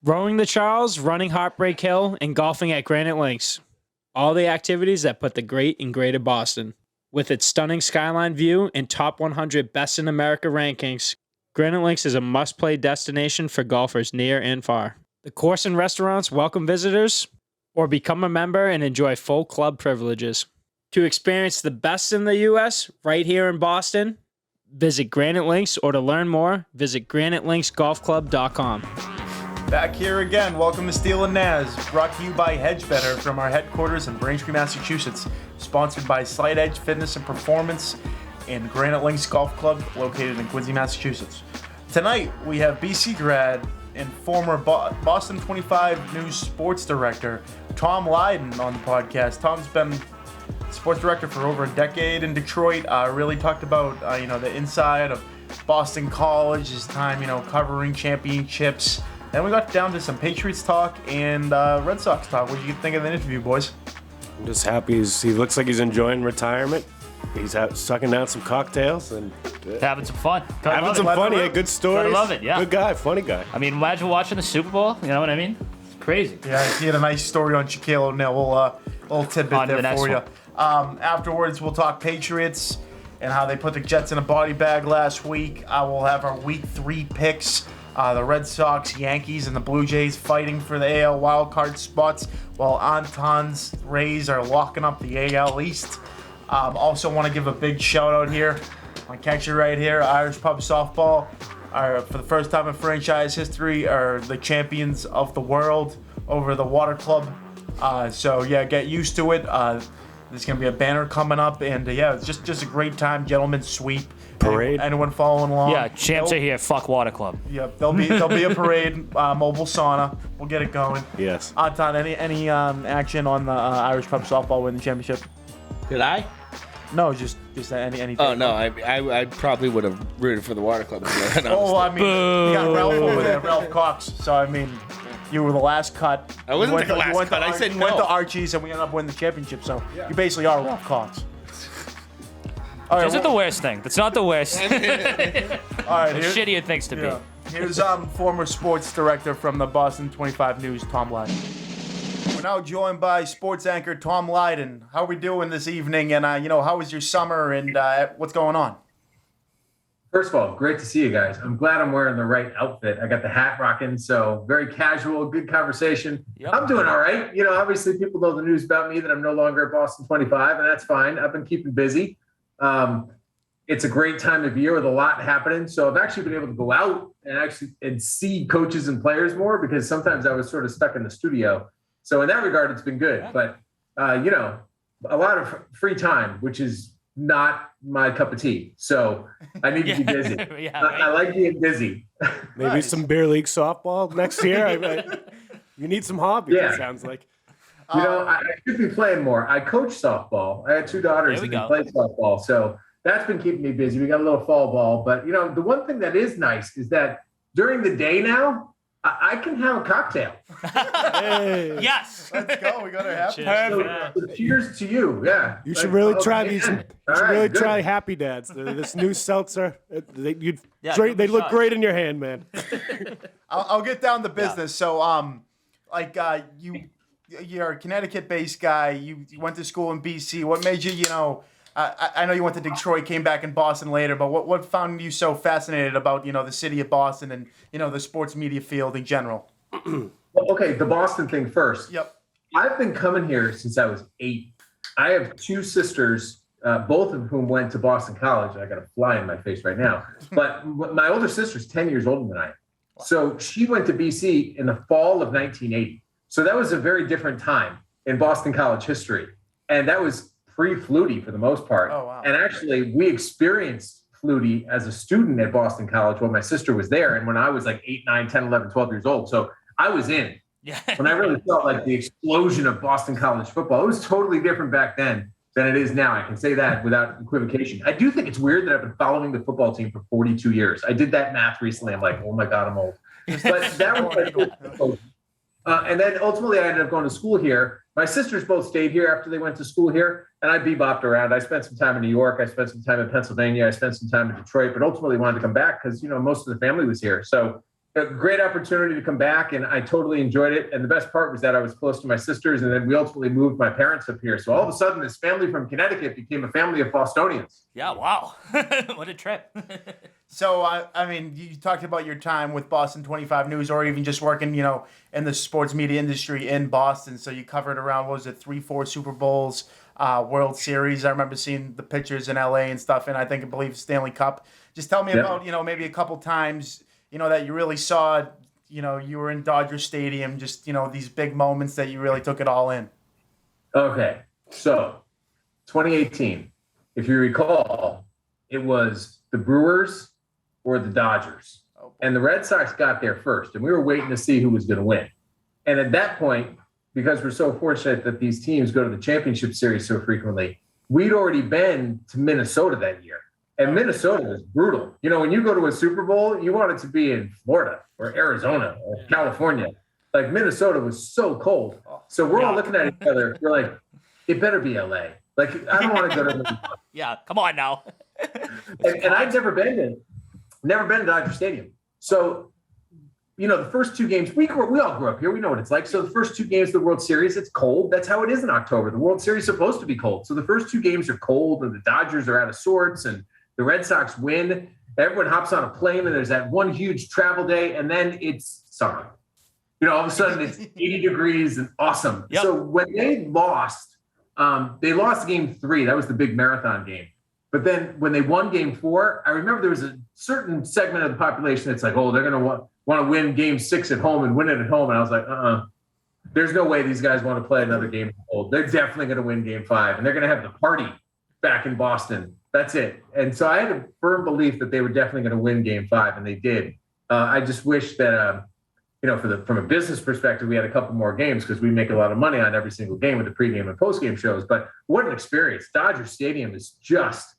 Rowing the Charles, running Heartbreak Hill, and golfing at Granite Links. All the activities that put the great in Greater Boston. With its stunning skyline view and top 100 best in America rankings, Granite Links is a must-play destination for golfers near and far. The course and restaurants welcome visitors, or become a member and enjoy full club privileges. To experience the best in the U.S. right here in Boston, visit Granite Links, or to learn more, visit granitelinksgolfclub.com. Back here again. Welcome to Steele Nazz, brought to you by Hedge Better from our headquarters in Braintree, Massachusetts. Sponsored by Slight Edge Fitness and Performance and Granite Links Golf Club, located in Quincy, Massachusetts. Tonight, we have BC grad and former Boston25 News sports director, Tom Leyden, on the podcast. Tom's been sports director for over a decade in Detroit. Really talked about, the inside of Boston College, his time, covering championships. Then we got down to some Patriots talk and Red Sox talk. What did you think of the interview, boys? I'm just happy he looks like he's enjoying retirement. He's sucking down some cocktails and having some fun. Having some fun. He had good stories. I love it, yeah. Good guy, funny guy. I mean, imagine watching the Super Bowl. You know what I mean? It's crazy. Yeah, he had a nice story on Shaquille O'Neal. Little tidbit there for you. Afterwards, we'll talk Patriots and how they put the Jets in a body bag last week. We'll have our Week 3 picks. The Red Sox, Yankees, and the Blue Jays fighting for the AL wildcard spots, while Antan's Rays are locking up the AL East. Also want to give a big shout out here. I catch it right here. Irish Pub Softball are, for the first time in franchise history, are the champions of the world over the Water Club. So yeah, get used to it. There's gonna be a banner coming up, and it's just a great time. Gentlemen's sweep. Parade. Anyone following along? Yeah, champs are here. Fuck Water Club. Yep, there'll be a parade. Mobile sauna. We'll get it going. Yes. Antan, any action on the Irish Pub Softball winning championship? Did I? No, just any. Oh no, I probably would have rooted for the Water Club. Oh, I mean, you got Ralph over there, Ralph Cox. So I mean, you were the last cut. I wasn't the last cut. I said no. You went to Archie's and we ended up winning the championship. So you basically are Ralph Cox. All right, Isn't the worst thing. That's not the worst. All right, It's shittier things to be. Here's former sports director from the Boston25 News, Tom Leyden. We're now joined by sports anchor Tom Leyden. How are we doing this evening? And how was your summer and what's going on? First of all, great to see you guys. I'm glad I'm wearing the right outfit. I got the hat rocking, so very casual, good conversation. Yep. I'm doing all right. Obviously people know the news about me that I'm no longer at Boston25, and that's fine. I've been keeping busy. It's a great time of year with a lot happening. So I've actually been able to go out and see coaches and players more, because sometimes I was sort of stuck in the studio. So in that regard, it's been good. But, a lot of free time, which is not my cup of tea. So I need to be busy. I like being busy. Maybe some beer league softball next year. You need some hobbies, it sounds like. I should be playing more. I coach softball. I had 2 daughters and they play softball. So that's been keeping me busy. We got a little fall ball. But, the one thing that is nice is that during the day now, I can have a cocktail. Hey. Yes. Let's go. We got our happy. So cheers to you. Yeah. You should really try these. You should really try Happy Dads. This new seltzer. They look great in your hand, man. I'll get down to business. So, you're a Connecticut-based guy. You went to school in BC. What made you, I know you went to Detroit, came back in Boston later, but what found you so fascinated about, the city of Boston and, the sports media field in general? Okay, the Boston thing first. Yep. I've been coming here since I was 8. I have 2 sisters, both of whom went to Boston College. I got a fly in my face right now. But my older sister's 10 years older than I am. So she went to BC in the fall of 1980. So that was a very different time in Boston College history. And that was pre-Flutie for the most part. Oh, wow. And actually, we experienced Flutie as a student at Boston College when my sister was there and when I was like 8, 9, 10, 11, 12 years old. So I was in. Yeah. When I really felt like the explosion of Boston College football. It was totally different back then than it is now. I can say that without equivocation. I do think it's weird that I've been following the football team for 42 years. I did that math recently. I'm like, oh my God, I'm old. But that was and then ultimately I ended up going to school here. My sisters both stayed here after they went to school here, and I bebopped around. I spent some time in New York. I spent some time in Pennsylvania. I spent some time in Detroit, but ultimately wanted to come back because, most of the family was here. So a great opportunity to come back, and I totally enjoyed it. And the best part was that I was close to my sisters, and then we ultimately moved my parents up here. So all of a sudden, this family from Connecticut became a family of Bostonians. Yeah, wow. What a trip. So, I mean, you talked about your time with Boston25 News, or even just working, in the sports media industry in Boston. So you covered around, 3-4 Super Bowls, World Series. I remember seeing the pictures in LA and stuff, and I believe Stanley Cup. Just tell me about, maybe a couple times, that you really saw, you were in Dodger Stadium, just, these big moments that you really took it all in. Okay. So 2018, if you recall, it was the Brewers or the Dodgers. And the Red Sox got there first, and we were waiting to see who was going to win. And at that point, because we're so fortunate that these teams go to the championship series so frequently, we'd already been to Minnesota that year. And Minnesota was brutal. When you go to a Super Bowl, you want it to be in Florida or Arizona or California. Like, Minnesota was so cold. So we're all looking at each other. We're like, it better be LA. Like, I don't want to go to Yeah, come on now. and I've never been to Dodger Stadium. So, the first two games, we all grew up here. We know what it's like. So the first two games of the World Series, it's cold. That's how it is in October. The World Series is supposed to be cold. So the first two games are cold, and the Dodgers are out of sorts, and the Red Sox win. Everyone hops on a plane, and there's that one huge travel day, and then it's summer. All of a sudden it's 80 degrees and awesome. Yep. So when they lost game 3. That was the big marathon game. But then when they won game 4, I remember there was a certain segment of the population that's like, oh, they're going to want to win game 6 at home and win it at home. And I was like, there's no way these guys want to play another game at home. They're definitely going to win game 5, and they're going to have the party back in Boston. That's it. And so I had a firm belief that they were definitely going to win game 5, and they did. I just wish that, from a business perspective, we had a couple more games, because we make a lot of money on every single game with the pregame and postgame shows. But what an experience. Dodger Stadium is just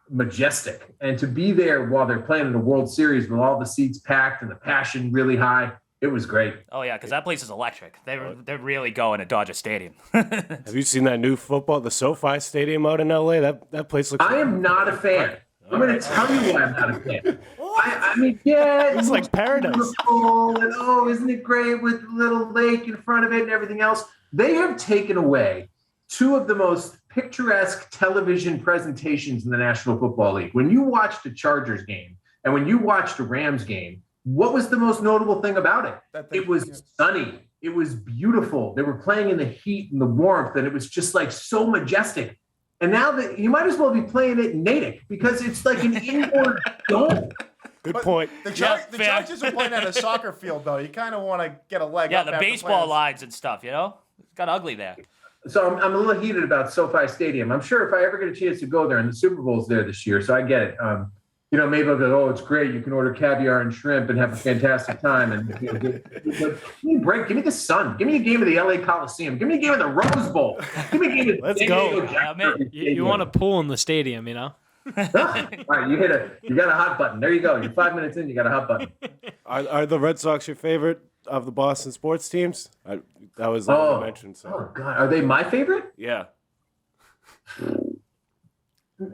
majestic. And to be there while they're playing in the World Series with all the seats packed and the passion really high, it was great. Oh, yeah, because that place is electric. They're really going at Dodger Stadium. Have you seen that new the SoFi Stadium out in LA? That place looks. I am not a fan. I'm going to tell you why I'm not a fan. I mean, yeah, it's like paradise. And isn't it great with the little lake in front of it and everything else? They have taken away two of the most picturesque television presentations in the National Football League. When you watched a Chargers game and when you watched a Rams game, what was the most notable thing about it? It was sunny. It was beautiful. They were playing in the heat and the warmth, and it was just like so majestic. And now that you might as well be playing it in Natick, because it's like an indoor dome. Good point. The Chargers are playing at a soccer field, though. You kind of want to get a leg up. Yeah, the baseball lines and stuff, It's got ugly there. So I'm a little heated about SoFi Stadium. I'm sure if I ever get a chance to go there, and the Super Bowl's there this year, so I get it. Maybe I'll go, it's great. You can order caviar and shrimp and have a fantastic time. And give me a break. Give me the sun. Give me a game of the LA Coliseum. Give me a game of the Rose Bowl. Give me a game of the Let's go. You want a pool in the stadium, All right, you got a hot button. There you go. You're 5 minutes in, you got a hot button. Are the Red Sox your favorite of the Boston sports teams? That was all I mentioned. So. Oh, God. Are they my favorite? Yeah.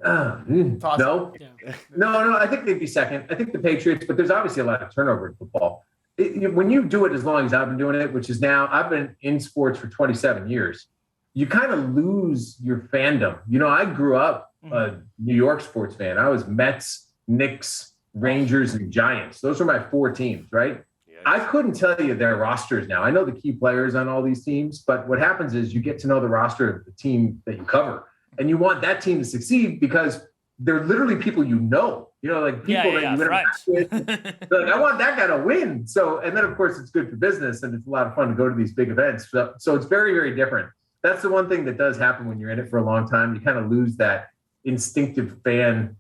No. Yeah. No, I think they'd be second. I think the Patriots, but there's obviously a lot of turnover in football. When you do it as long as I've been doing it, which is now, I've been in sports for 27 years, you kind of lose your fandom. I grew up a New York sports fan. I was Mets, Knicks, Rangers, and Giants. Those were my 4 teams, right? Yes. I couldn't tell you their rosters now. I know the key players on all these teams, but what happens is you get to know the roster of the team that you cover. And you want that team to succeed because they're literally people like people that you interact with. They're like, I want that guy to win. So, and then of course it's good for business, and it's a lot of fun to go to these big events. So it's very, very different. That's the one thing that does happen when you're in it for a long time. You kind of lose that instinctive fan,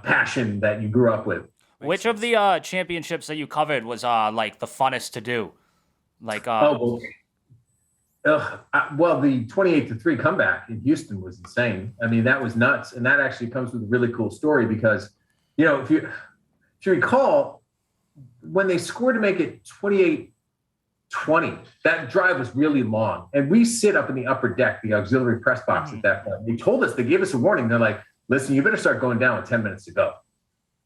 passion that you grew up with. Which of the championships that you covered was like the funnest to do? Like well, the 28-3 comeback in Houston was insane. I mean, that was nuts. And that actually comes with a really cool story because, if you recall, when they scored to make it 28-20, that drive was really long. And we sit up in the upper deck, the auxiliary press box at that point. They told us, they gave us a warning. They're like, listen, you better start going down with 10 minutes to go.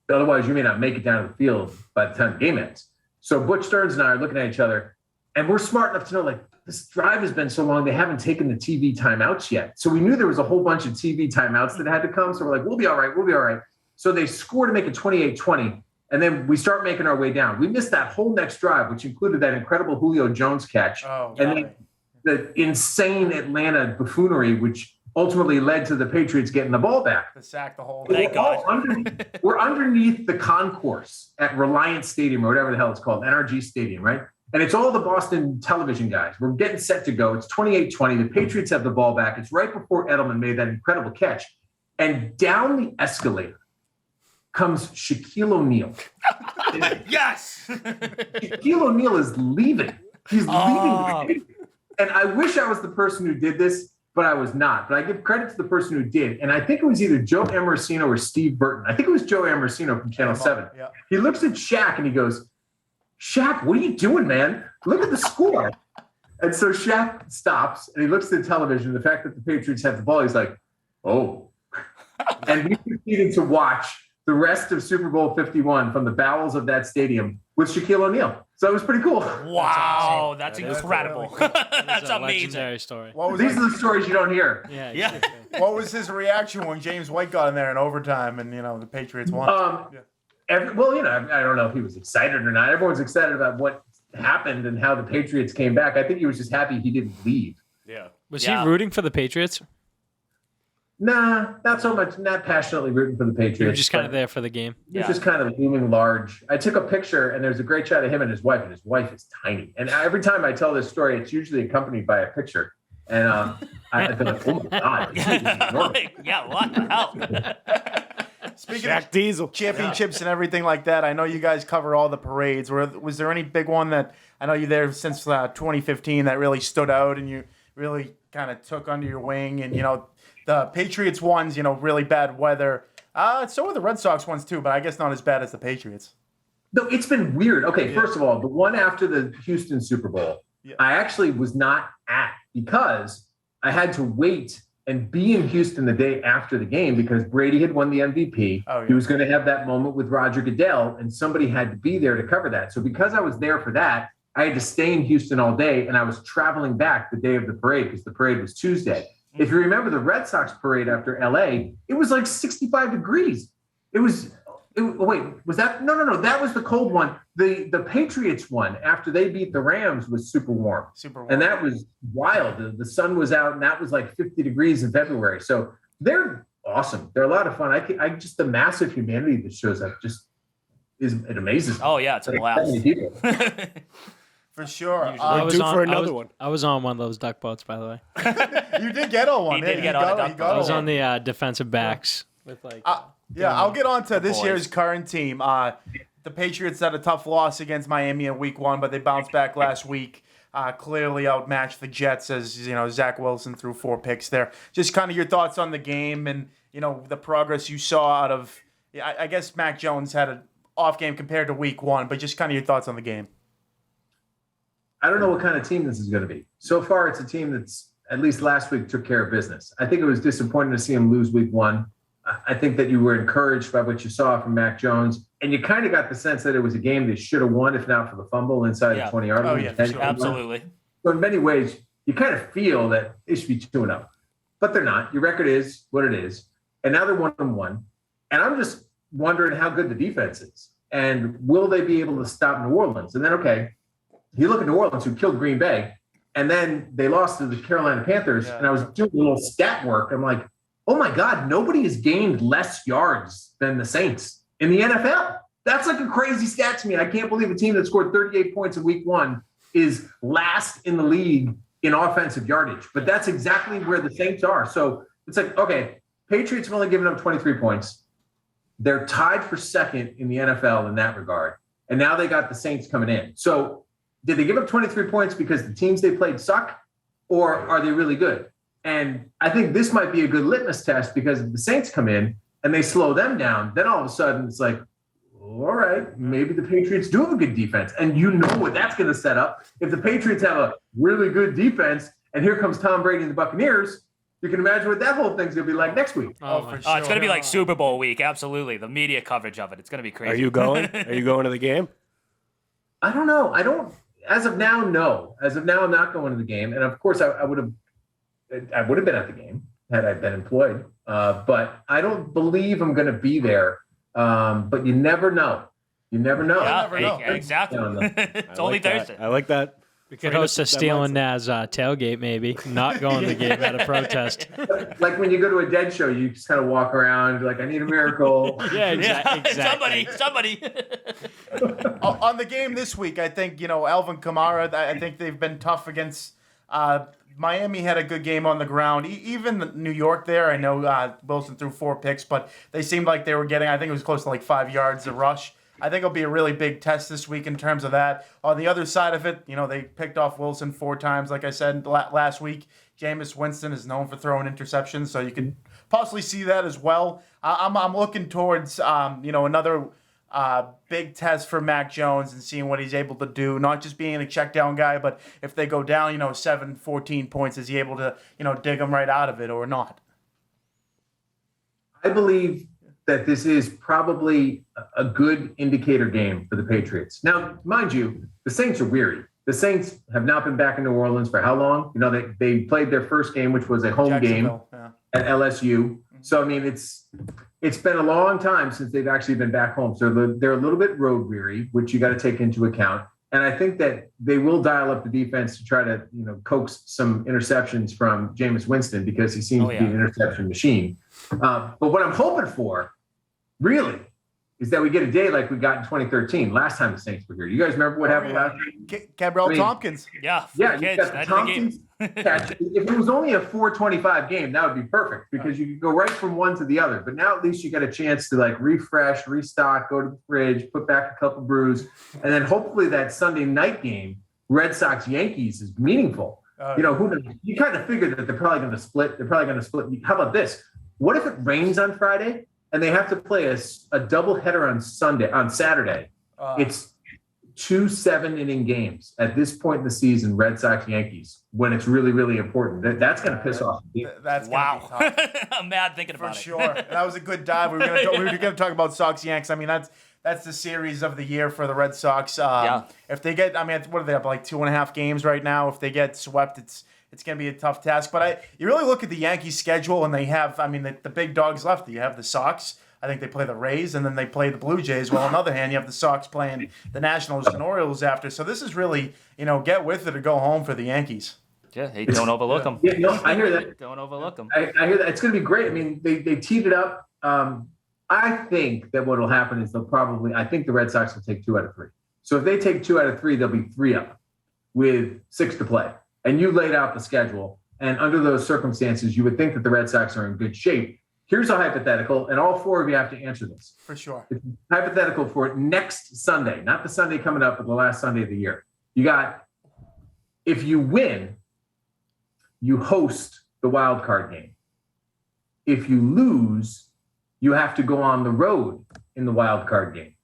Otherwise, you may not make it down to the field by the time the game ends. So Butch Stearns and I are looking at each other, and we're smart enough to know, like, this drive has been so long, they haven't taken the TV timeouts yet. So we knew there was a whole bunch of TV timeouts that had to come. So we're like, we'll be all right. So they score to make it 28-20, and then we start making our way down. We missed that whole next drive, which included that incredible Julio Jones catch. And then the insane Atlanta buffoonery, which ultimately led to the Patriots getting the ball back. The sack, the whole. Thank God. We're underneath the concourse at Reliance Stadium or whatever the hell it's called, NRG Stadium, right? And it's all the Boston television guys. We're getting set to go. It's 28-20. The Patriots have the ball back. It's right before Edelman made that incredible catch. And down the escalator comes Shaquille O'Neal. Yes. Shaquille O'Neal is leaving. He's leaving. And I wish I was the person who did this, but I was not. But I give credit to the person who did. And I think it was either Joe Amorosino or Steve Burton. I think it was Joe Amorosino from Channel 7. Yeah. He looks at Shaq and he goes, Shaq, what are you doing, man? Look at the score. And so Shaq stops and he looks at the television. The fact that the Patriots have the ball, he's like, oh. And we proceeded to watch the rest of Super Bowl 51 from the bowels of that stadium with Shaquille O'Neal. So it was pretty cool. Wow, that's incredible. That's amazing. Legendary story. These are the stories you don't hear. Yeah. What was his reaction when James White got in there in overtime and the Patriots won? I don't know if he was excited or not. Everyone's excited about what happened and how the Patriots came back. I think he was just happy he didn't leave. Yeah. Was he rooting for the Patriots? Nah, not so much. Not passionately rooting for the Patriots. You were just kind of there for the game. He was just kind of looming large. I took a picture, and there's a great shot of him and his wife is tiny. And every time I tell this story, it's usually accompanied by a picture. And I feel like, oh my God. Yeah, what the hell? Speaking Jack of Diesel. championships and everything like that, I know you guys cover all the parades. Was there any big one that, I know you're there since 2015, that really stood out and you really kind of took under your wing? And, the Patriots ones, really bad weather. So were the Red Sox ones too, but I guess not as bad as the Patriots. No, it's been weird. Okay, first of all, the one after the Houston Super Bowl, I actually was not at because I had to wait and be in Houston the day after the game because Brady had won the MVP. Oh, yeah. He was going to have that moment with Roger Goodell, and somebody had to be there to cover that. So because I was there for that, I had to stay in Houston all day, and I was traveling back the day of the parade because the parade was Tuesday. If you remember the Red Sox parade after LA, it was like 65 degrees. Wait, was that? No. That was the cold one. The Patriots one after they beat the Rams was super warm. And that was wild. The sun was out and that was like 50 degrees in February. So they're awesome. They're a lot of fun. I just, the massive humanity that shows up it amazes me. Oh yeah, it's a blast. For sure. I was on one of those duck boats, by the way. You did get on one. He did get on a duck boat. I was on the defensive backs with I'll get on to this year's current team. The Patriots had a tough loss against Miami in Week 1, but they bounced back last week. Clearly outmatched the Jets as Zach Wilson threw 4 picks there. Just kind of your thoughts on the game and the progress you saw out of. I guess Mac Jones had an off game compared to Week 1, but just kind of your thoughts on the game. I don't know what kind of team this is going to be. So far, it's a team that's, at least last week, took care of business. I think it was disappointing to see him lose Week 1. I think that you were encouraged by what you saw from Mac Jones, and you kind of got the sense that it was a game they should have won if not for the fumble inside the 20-yard line. Oh, yeah, sure. Absolutely. So in many ways, you kind of feel that they should be 2-0. But they're not. Your record is what it is. And now they're 1-1. And I'm just wondering how good the defense is. And will they be able to stop New Orleans? And then, okay, you look at New Orleans, who killed Green Bay, and then they lost to the Carolina Panthers. And I was doing a little stat work. I'm like, oh my God, nobody has gained less yards than the Saints in the NFL. That's like a crazy stat to me. I can't believe a team that scored 38 points in Week 1 is last in the league in offensive yardage. But that's exactly where the Saints are. So it's like, okay, Patriots have only given up 23 points. They're tied for second in the NFL in that regard. And now they got the Saints coming in. So did they give up 23 points because the teams they played suck, or are they really good? And I think this might be a good litmus test because if the Saints come in and they slow them down, then all of a sudden it's like, all right, maybe the Patriots do have a good defense. And you know what that's going to set up. If the Patriots have a really good defense and here comes Tom Brady and the Buccaneers, you can imagine what that whole thing's going to be like next week. For sure. It's going to be like Super Bowl week. Absolutely. The media coverage of it. It's going to be crazy. Are you going? Are you going to the game? I don't know. As of now, no. As of now, I'm not going to the game. And of course, I would have been at the game had I been employed. But I don't believe I'm going to be there. But you never know. You never know. Yeah, exactly. It's only Thursday. I like that. We could host a Steele Nazz tailgate, maybe. Not going to the game at a protest. Like when you go to a Dead show, you just kind of walk around like, I need a miracle. Yeah, exactly. Somebody. On the game this week, I think, Alvin Kamara, I think they've been tough against Miami. Had a good game on the ground. Even New York there, I know Wilson threw 4 picks, but they seemed like they were getting, I think it was close to like 5 yards a rush. I think it'll be a really big test this week in terms of that. On the other side of it, they picked off Wilson 4 times, like I said last week. Jameis Winston is known for throwing interceptions, so you could possibly see that as well. I'm looking towards another big test for Mac Jones and seeing what he's able to do. Not just being a check down guy, but if they go down 7, 14 points, is he able to dig them right out of it or not? I believe that this is probably a good indicator game for the Patriots. Now, mind you, the Saints are weary. The Saints have not been back in New Orleans for how long? They played their first game, which was a home game at LSU. So, I mean, it's been a long time since they've actually been back home. So they're a little bit road weary, which you got to take into account. And I think that they will dial up the defense to try to, coax some interceptions from Jameis Winston because he seems to be an interception machine. But what I'm hoping for, really, is that we get a day like we got in 2013, last time the Saints were here. You guys remember what happened last year? Gabriel Tompkins. Yeah, you got the Tompkins catch. If it was only a 425 game, that would be perfect because you could go right from one to the other. But now at least you got a chance to refresh, restock, go to the fridge, put back a couple brews, and then hopefully that Sunday night game, Red Sox-Yankees, is meaningful. You kind of figure that they're probably going to split. How about this? What if it rains on Friday? And they have to play a doubleheader on Saturday. It's 2 7-inning games at this point in the season, Red Sox Yankees, when it's really, really important. That's going to piss off. That's wow. I'm mad thinking about it. For sure. That was a good dive. We were going to talk about Sox Yanks. I mean, that's the series of the year for the Red Sox. If they get, what are they up, like 2.5 games right now? If they get swept, it's going to be a tough task. But you really look at the Yankees schedule, and they have, the big dogs left. You have the Sox. I think they play the Rays, and then they play the Blue Jays. Well, on the other hand, you have the Sox playing the Nationals and Orioles after. So this is really, get with it or go home for the Yankees. Yeah, hey, don't overlook them. Yeah, no, I hear that. Don't overlook them. I hear that. It's going to be great. I mean, they teed it up. I think that what will happen is I think the Red Sox will take 2 out of 3. So if they take 2 out of 3, they'll be 3 up with 6 to play. And you laid out the schedule. And under those circumstances, you would think that the Red Sox are in good shape. Here's a hypothetical, and all 4 of you have to answer this. For sure. It's hypothetical for next Sunday, not the Sunday coming up, but the last Sunday of the year. If you win, you host the wild card game. If you lose, you have to go on the road in the wild card game.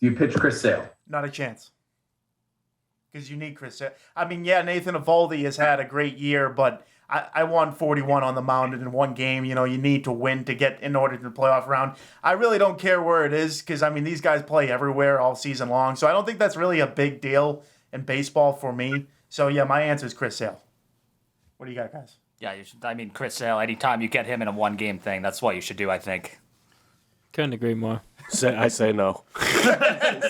Do you pitch Chris Sale? Not a chance. Because you need Chris Sale. Nathan Eovaldi has had a great year, but I won 41 on the mound in one game. You need to win to get in order to the playoff round. I really don't care where it is because, these guys play everywhere all season long. So I don't think that's really a big deal in baseball for me. So, yeah, my answer is Chris Sale. What do you got, guys? Yeah, Chris Sale, anytime you get him in a one-game thing, that's what you should do, I think. Couldn't agree more. I say no.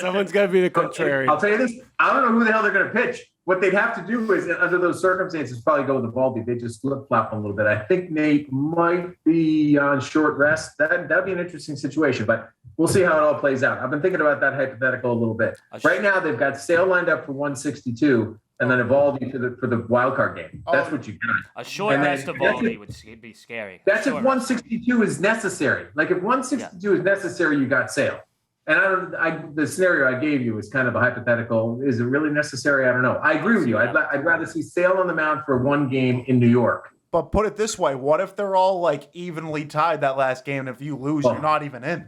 Someone's got to be the contrarian. I'll tell you this. I don't know who the hell they're going to pitch. What they'd have to do is, under those circumstances, probably go with Eovaldi. They just flip-flop a little bit. I think Nate might be on short rest. That'd be an interesting situation, but we'll see how it all plays out. I've been thinking about that hypothetical a little bit. Right now, they've got Sale lined up for 162, and then Eovaldi for the wild card game. That's what you got. A short rest of Eovaldi would be scary. That's if 162 is necessary. Like if 162 is necessary, you got Sale. And the scenario I gave you is kind of a hypothetical. Is it really necessary? I don't know. I agree with you. I'd rather see Sale on the mound for one game in New York. But put it this way: what if they're all evenly tied that last game, and if you lose, you're not even in?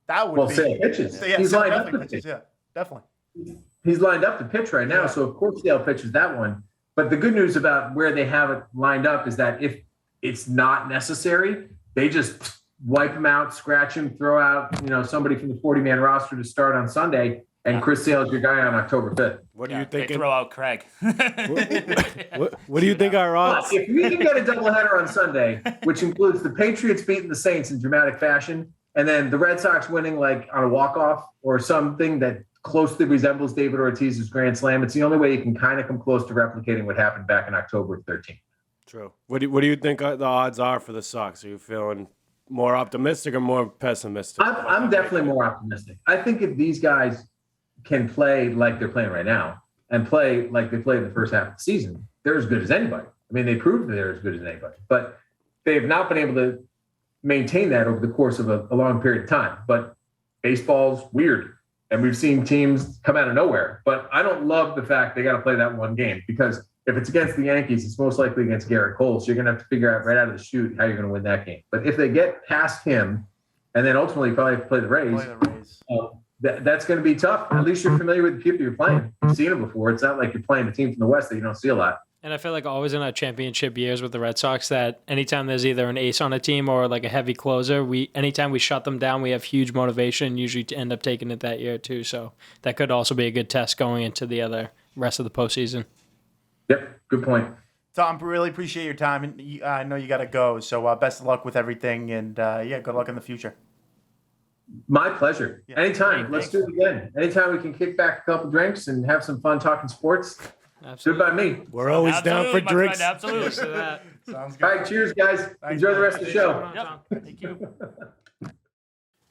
That would be. Sale pitches. Yeah, he's lined up to pitches. Yeah, definitely. He's lined up to pitch right now, so of course Sale pitches that one. But the good news about where they have it lined up is that if it's not necessary, they just wipe him out, scratch him, throw out somebody from the 40-man roster to start on Sunday. And Chris Sale's your guy on October 5th. What do you They think? throw out Craig. What do you think our odds? If we can get a doubleheader on Sunday, which includes the Patriots beating the Saints in dramatic fashion, and then the Red Sox winning like on a walk-off or something that closely resembles David Ortiz's Grand Slam, it's the only way you can kind of come close to replicating what happened back in October 13th. True. What do you think the odds are for the Sox? Are you feeling more optimistic or more pessimistic? I'm definitely more optimistic. I think if these guys can play like they're playing right now and play like they played in the first half of the season, they're as good as anybody. I mean, they proved that they're as good as anybody, but they have not been able to maintain that over the course of a long period of time. But baseball's weird, and we've seen teams come out of nowhere. But I don't love the fact they got to play that one game, because if it's against the Yankees, it's most likely against Garrett Cole. So you're going to have to figure out right out of the chute how you're going to win that game. But if they get past him, and then ultimately you probably have to play the Rays, that's going to be tough. At least you're familiar with the people you're playing. You've seen them before. It's not like you're playing a team from the West that you don't see a lot. And I feel like always in our championship years with the Red Sox that anytime there's either an ace on a team or like a heavy closer, anytime we shut them down, we have huge motivation, usually to end up taking it that year too. So that could also be a good test going into the other rest of the postseason. Yep, good point. Tom, really appreciate your time. And I know you got to go, so best of luck with everything. And good luck in the future. My pleasure. Yeah. Anytime. Let's do it again. Anytime we can kick back a couple drinks and have some fun talking sports. Absolutely. Good by me. We're always down for drinks. Friend, absolutely. Sounds good. All right, cheers, guys. Enjoy the rest of the show. Yep. Thank you.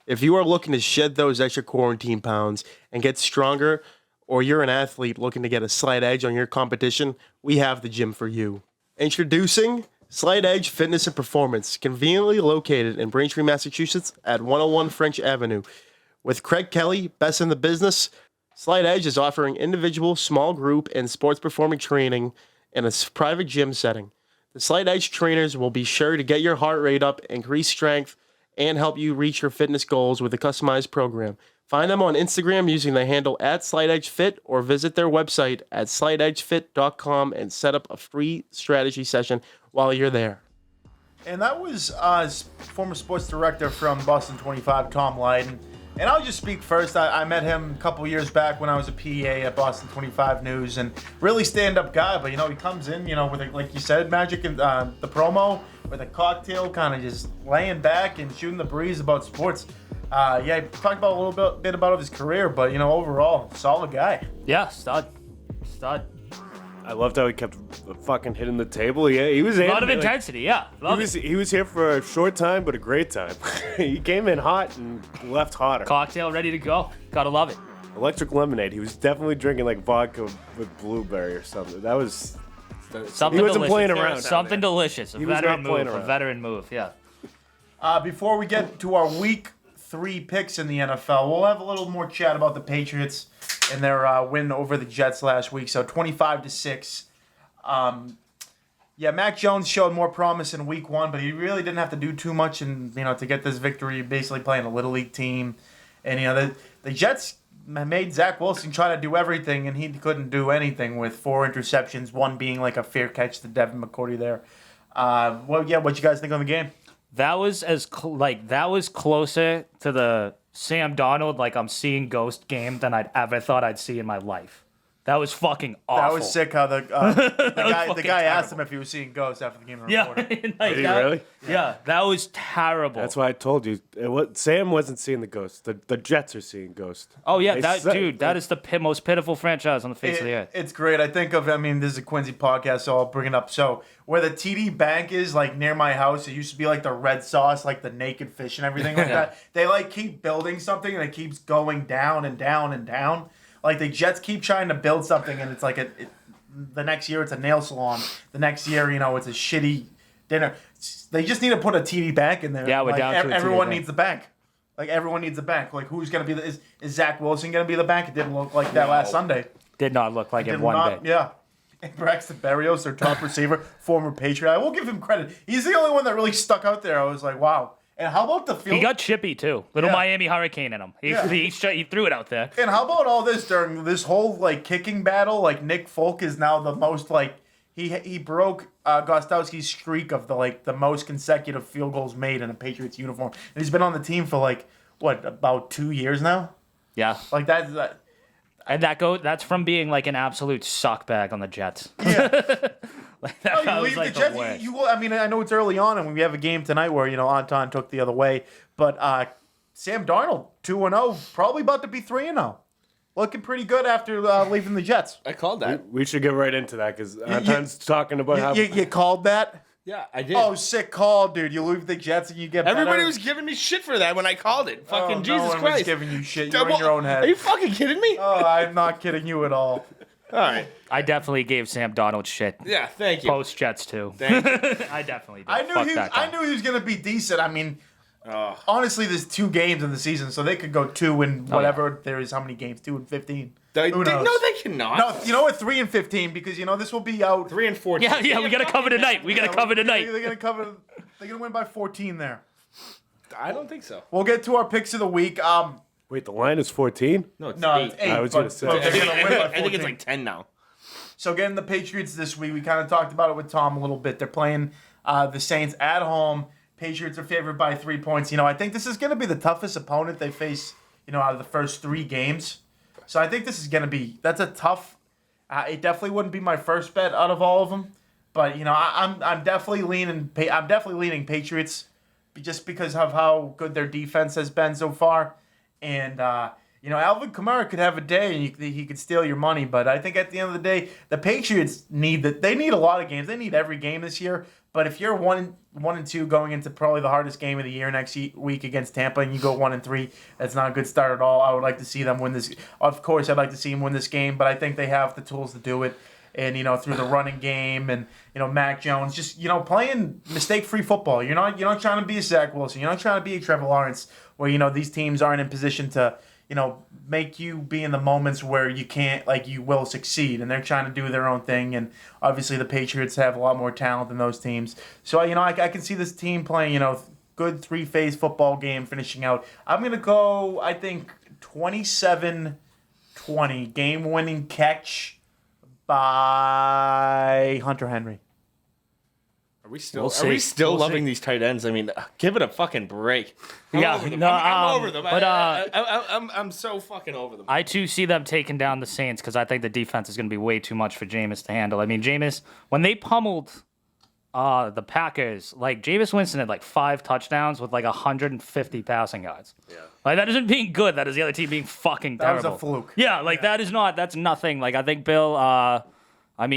If you are looking to shed those extra quarantine pounds and get stronger, or you're an athlete looking to get a slight edge on your competition, we have the gym for you. Introducing Slight Edge Fitness and Performance, conveniently located in Braintree, Massachusetts at 101 French Avenue. With Craig Kelly, best in the business, Slight Edge is offering individual, small group, and sports performing training in a private gym setting. The Slight Edge trainers will be sure to get your heart rate up, increase strength, and help you reach your fitness goals with a customized program. Find them on Instagram using the handle @SlightEdgeFit or visit their website at slightedgefit.com and set up a free strategy session while you're there. And that was former sports director from Boston25, Tom Leyden. And I'll just speak first. I met him a couple years back when I was a PA at Boston25 News, and really stand-up guy. But, he comes in, with, like you said, Magic and the promo with a cocktail, kind of just laying back and shooting the breeze about sports. He talked about a little bit about his career, but, overall, solid guy. Yeah, stud. I loved how he kept fucking hitting the table. He was A lot of intensity, yeah. He was here for a short time, but a great time. He came in hot and left hotter. Cocktail ready to go. Gotta love it. Electric lemonade. He was definitely drinking like vodka with blueberry or something. That was Something he wasn't delicious. playing around. Something delicious. He was not playing A around. veteran move, yeah. Before we get to our week 3 picks in the NFL, we'll have a little more chat about the Patriots and their win over the Jets last week. So 25-6. Mac Jones showed more promise in week 1, but he really didn't have to do too much to get this victory, basically playing a little league team. And the Jets made Zach Wilson try to do everything, and he couldn't do anything with 4 interceptions, one being like a fair catch to Devin McCourty there. What you guys think on the game? That was that was closer to the Sam Darnold I'm seeing ghost game than I'd ever thought I'd see in my life. That was fucking awful. That was sick how the guy asked him if he was seeing ghosts after the game. Yeah, Did he really? Yeah, that was terrible. That's why I told you. Sam wasn't seeing the ghost. The Jets are seeing ghost. Oh yeah, that is the most pitiful franchise on the face of the earth. It's great. I think of, this is a Quincy podcast, so I'll bring it up. So where the TD Bank is, near my house, it used to be the red sauce, the naked fish and everything like that. They keep building something and it keeps going down and down and down. The Jets keep trying to build something, and it's the next year it's a nail salon. The next year, it's a shitty dinner. They just need to put a TD Bank in there. Yeah, we're down to a TD everyone bank. needs the bank. Everyone needs a bank. Who's gonna be is Zach Wilson gonna be the bank? It didn't look like that last Sunday. Did not look like it one bit. Yeah. And Braxton Berrios, their top receiver, former Patriot. I will give him credit. He's the only one that really stuck out there. I was like, wow. And how about the field? He got chippy too. Little Yeah. Miami Hurricane in him. He threw it out there. And how about all this during this whole kicking battle? Nick Folk is now the most he broke Gostowski's streak of the most consecutive field goals made in a Patriots uniform. And he's been on the team for about 2 years now. Yeah. And that's from being like an absolute suck bag on the Jets. Yeah. Like that You was leave like the the Jets. worst. I mean, I know it's early on, and we have a game tonight where Antan took the other way. But Sam Darnold 2-0, probably about to be 3-0, looking pretty good after leaving the Jets. I called that. We should get right into that because Antan's talking about how. You called that? Yeah, I did. Oh, sick call, dude! You leave the Jets and you get Everybody better. was giving me shit for that when I called it. Fucking no Jesus one Christ. was giving you shit. You're in your own head. Are you fucking kidding me? Oh, I'm not kidding you at all. All right. I definitely gave Sam Donald shit. Yeah, thank you. Post Jets too. Thank you. I definitely did. I knew Fuck that guy. I knew he was gonna be decent. I mean, honestly, there's 2 games in the season, so they could go 2 and whatever. There is how many games? 2 and 15. Who knows? No, they cannot. No, you know what? 3 and 15 because this will be out. 3 and 14. Yeah, we gotta cover tonight. We gotta cover tonight. They're gonna cover. They're gonna win by 14 there. I don't think so. We'll get to our picks of the week. Wait, the line is 14? No, it's No, 8. it's 8. I was gonna say. but they're gonna win by I think it's 14. like 10 now. So getting the Patriots this week, we kind of talked about it with Tom a little bit. They're playing the Saints at home. Patriots are favored by 3 points. I think this is going to be the toughest opponent they face, out of the first 3 games. So I think this is going to be, that's a tough, it definitely wouldn't be my first bet out of all of them. But, I'm definitely leaning Patriots just because of how good their defense has been so far. And, Alvin Kamara could have a day and he could steal your money. But I think at the end of the day, the Patriots need a lot of games. They need every game this year. But if you're 1-2 going into probably the hardest game of the year next week against Tampa and you go 1-3, that's not a good start at all. I would like to see them win this. Of course, I'd like to see them win this game, but I think they have the tools to do it. And, through the running game and, Mac Jones, just, playing mistake-free football. You're not trying to be a Zach Wilson. You're not trying to be a Trevor Lawrence where, these teams aren't in position to, make you be in the moments where you can't, you will succeed. And they're trying to do their own thing. And obviously the Patriots have a lot more talent than those teams. So, I can see this team playing, good 3-phase football game finishing out. I'm going to go, I think, 27-20, game-winning catch by Hunter Henry. Are we still loving these tight ends? I mean, give it a fucking break. I'm over them. I'm over them. But I'm so fucking over them. I too see them taking down the Saints because I think the defense is going to be way too much for Jameis to handle. I mean, Jameis, when they pummeled the Packers, Jameis Winston had 5 touchdowns with 150 passing yards. Yeah. That isn't being good. That is the other team being fucking terrible. That was a fluke. Yeah, that's nothing. I think Bill.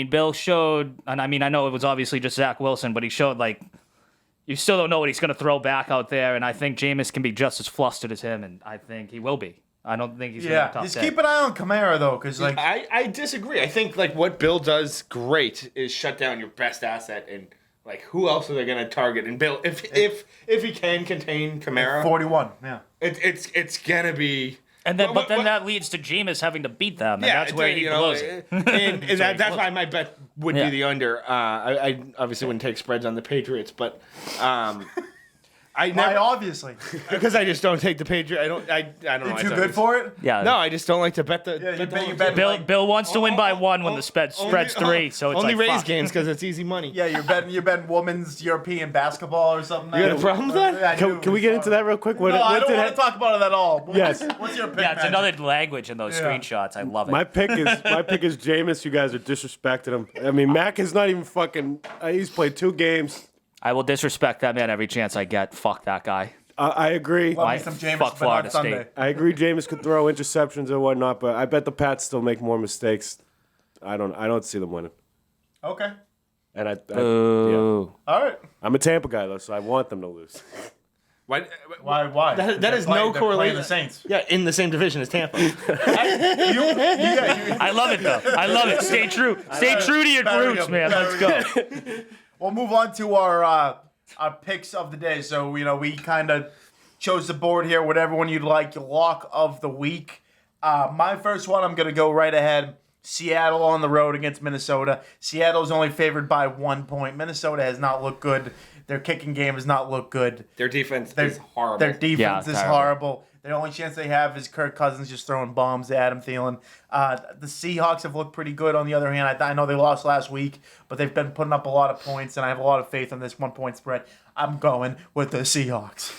Bill showed, and I know it was obviously just Zach Wilson, but he showed, you still don't know what he's going to throw back out there, and I think Jameis can be just as flustered as him, and I think he will be. I don't think he's going to have a tough just day. keep an eye on Kamara, though, because, I disagree. I think, what Bill does great is shut down your best asset, and, who else are they going to target? And Bill, if he can contain Kamara, 41, yeah. It's going to be... And then, but then that leads to Jameis having to beat them, and that's where he blows it. And that's why my bet would be the under. I obviously wouldn't take spreads on the Patriots, but Why, obviously? Because I just don't take the Patriots. I don't know. You're too good for it? Yeah. No, I just don't like to bet the. you bet Bill wants to win by 1 when the spread's 3, so it's only raise fuck. games because it's easy money. Yeah, you're betting women's European basketball or something. You got a problem with that? Yeah, Can we get into that real quick? No, I don't want to talk about it at all. Yes. What's your pick, Yeah, it's Magic? another language in those screenshots. I love it. My pick is Jameis. You guys are disrespecting him. I mean, Mac is not even fucking. He's played 2 games. I will disrespect that man every chance I get. Fuck that guy. I agree. Love me Why- some Jameis, fuck but Florida not Sunday. State. I agree. Jameis could throw interceptions and whatnot, but I bet the Pats still make more mistakes. I don't see them winning. Okay. And Ooh. All right. I'm a Tampa guy though, so I want them to lose. Why? Why? That is no They're playing correlation. the Saints. Yeah, in the same division as Tampa. I love it though. I love it. Stay true. Stay true to your roots, man. Let's go. We'll move on to our picks of the day. So, we kind of chose the board here, whatever one you'd like, your lock of the week. My first one, I'm going to go right ahead. Seattle on the road against Minnesota. Seattle's only favored by 1 point. Minnesota has not looked good. Their kicking game has not looked good. Their defense is horrible. Their defense is terrible. horrible. The only chance they have is Kirk Cousins just throwing bombs at Adam Thielen. The Seahawks have looked pretty good on the other hand. I know they lost last week, but they've been putting up a lot of points, and I have a lot of faith in this 1 point spread. I'm going with the Seahawks.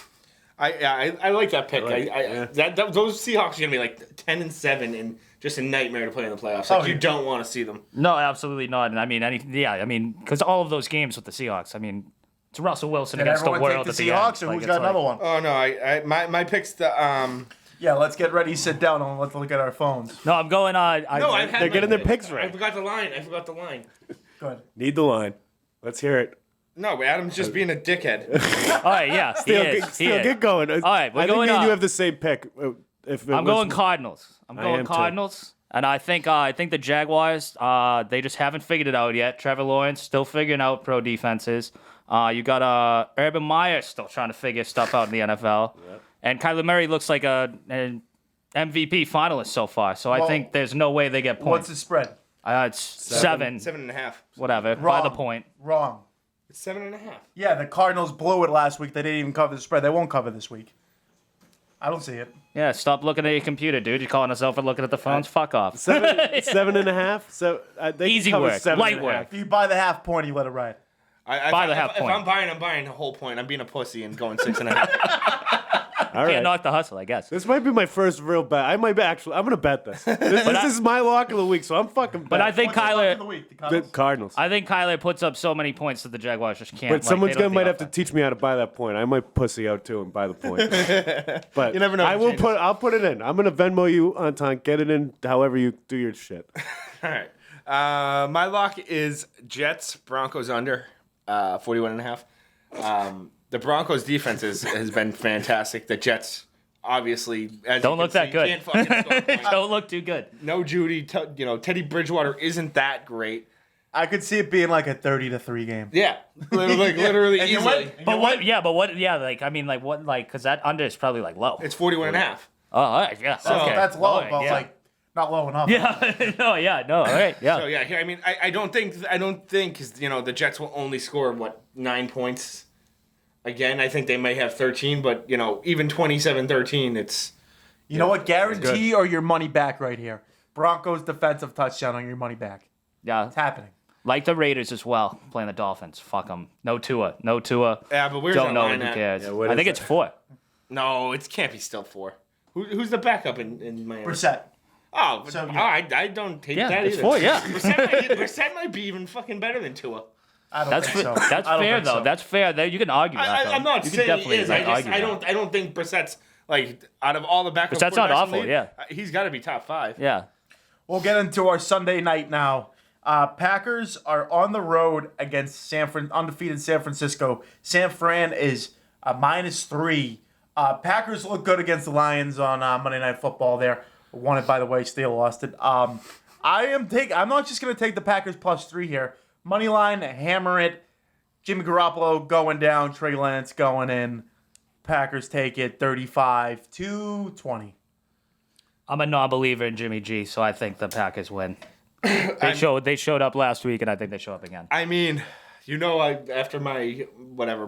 I like that pick. Yeah. Those Seahawks are gonna be like 10-7 and just a nightmare to play in the playoffs. Like you don't want to see them. No, absolutely not. And I mean, because all of those games with the Seahawks, I mean, it's Russell Wilson Did against the everyone world take at the the Seahawks, end. or who's got another one? Oh no, my pick's the Yeah, let's get ready, sit down, and let's look at our phones. No, I'm going on. They're getting their picks I right. forgot the line. Go ahead. Need the line. Let's hear it. No, but Adam's just being a dickhead. All right, yeah, Get going. All right, we're I think going me and on. you have the same pick. I'm going Cardinals. I'm I going am too. Cardinals. And I think the Jaguars, they just haven't figured it out yet. Trevor Lawrence still figuring out pro defenses. You got Urban Meyer still trying to figure stuff out in the NFL. Yep. And Kyler Murray looks like an MVP finalist so far. So I think there's no way they get points. What's the spread? It's 7. 7.5. Whatever. Wrong. By the point. Wrong. It's 7.5. Yeah, the Cardinals blew it last week. They didn't even cover the spread. They won't cover this week. I don't see it. Yeah, stop looking at your computer, dude. You're calling us out for looking at the phones. Fuck off. 7.5. So they Easy cover work. 7.5. Light work. If you buy the half point, you let it ride. By the half if point. I'm buying the whole point. I'm being a pussy and going 6.5. All Can't right. knock the hustle, I guess. This might be my first real bet. I'm gonna bet this. This is my lock of the week, so I'm fucking. But I think What's the luck of the Kyler. week? The the Cardinals? Cardinals. I think Kyler puts up so many points that the Jaguars just can't. But someone's they don't might have to offense. teach me how to buy that point. I might pussy out too and buy the point. But You never know I what will changes. I'll put it in. I'm gonna Venmo you, Antan. Get it in however you do your shit. All right. My lock is Jets Broncos under 41.5. The Broncos defense has been fantastic. The Jets obviously Don't look that good. Can't fucking score points. Don't look too good. No Judy. Teddy Bridgewater isn't that great. I could see it being like a 30-3 game. Yeah, literally And you easily. win. But what? Yeah, but what? Yeah, because that under is probably like low. It's 41.5. Oh, all right, yeah. Okay. That's low, All right, but yeah. like not low enough. Yeah, no, yeah, no, all right, yeah. So yeah, here I mean, I don't think the Jets will only score 9 points. Again, I think they may have 13, but even 27-13, it's You know what? Guarantee or your money back right here. Broncos defensive touchdown on your money back. Yeah, It's happening. like the Raiders as well, playing the Dolphins. Fuck them. No Tua. Yeah, but where's Don't that know. line Who at? cares? Yeah, what I is think that? it's 4. No, it can't be still 4. Who's the backup in Miami? Brissett. Oh, So, I don't hate Yeah, that it's either. 4. Yeah, Brissett might be even fucking better than Tua. I don't that's think so. that's I don't fair think though. so. That's fair. You can argue that. Though. I'm not you can saying definitely he is. argue that. I don't think Brissett's out of all the backup. Brissett's not quarterbacks in awful, the league, yeah. He's got to be top 5. Yeah. We'll get into our Sunday night now. Packers are on the road against undefeated San Francisco. San Fran is -3. Packers look good against the Lions on Monday Night Football. There, won it by the way. Steele lost it. I'm not just gonna take the Packers +3 here. Money line, hammer it. Jimmy Garoppolo going down. Trey Lance going in. Packers take it 35-20. I'm a non-believer in Jimmy G, so I think the Packers win. They showed up last week, and I think they show up again. I mean, after my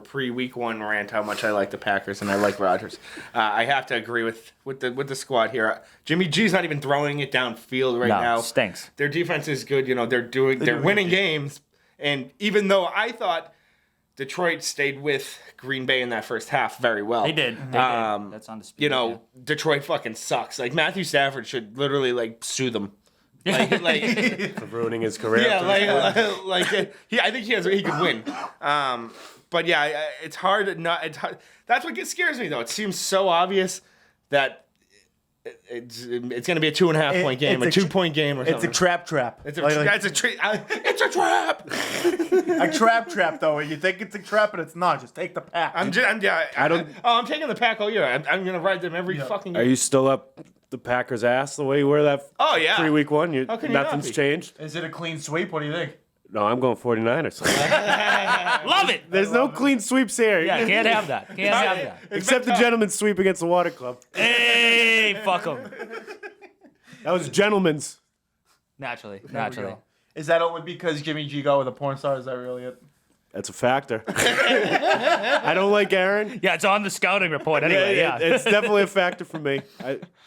pre-week 1 rant, how much I like the Packers and I like Rodgers. I have to agree with the squad here. Jimmy G's not even throwing it downfield right now. Stinks. Their defense is good. They're winning games, and even though I thought Detroit stayed with Green Bay in that first half very well. They did. That's undisputed. Detroit fucking sucks. Like Matthew Stafford should literally sue them. Like For ruining his career. yeah, I think he could win. But yeah, it's hard to not. That's what scares me though. It seems so obvious that it's going to be a 2.5 point game, a 2 point game, or something. It's a trap. It's a trap. A trap though. You think it's a trap, but it's not. Just take the pack. I'm taking the Pack all year. I'm going to ride them every fucking game. Are you still up the Packers' ass the way you were that Oh, yeah. pre-week 1? How can you not Nothing's be? changed? Is it a clean sweep? What do you think? No, I'm going 49ers. Love it. There's no clean sweeps here. Yeah, can't have that. Can't have that. Except the gentleman's sweep against the Water Club. Hey, fuck them. That was gentleman's. Naturally. Is that only because Jimmy G got with a porn star? Is that really it? That's a factor. I don't like Aaron. Yeah, it's on the scouting report anyway. Yeah. It's definitely a factor for me.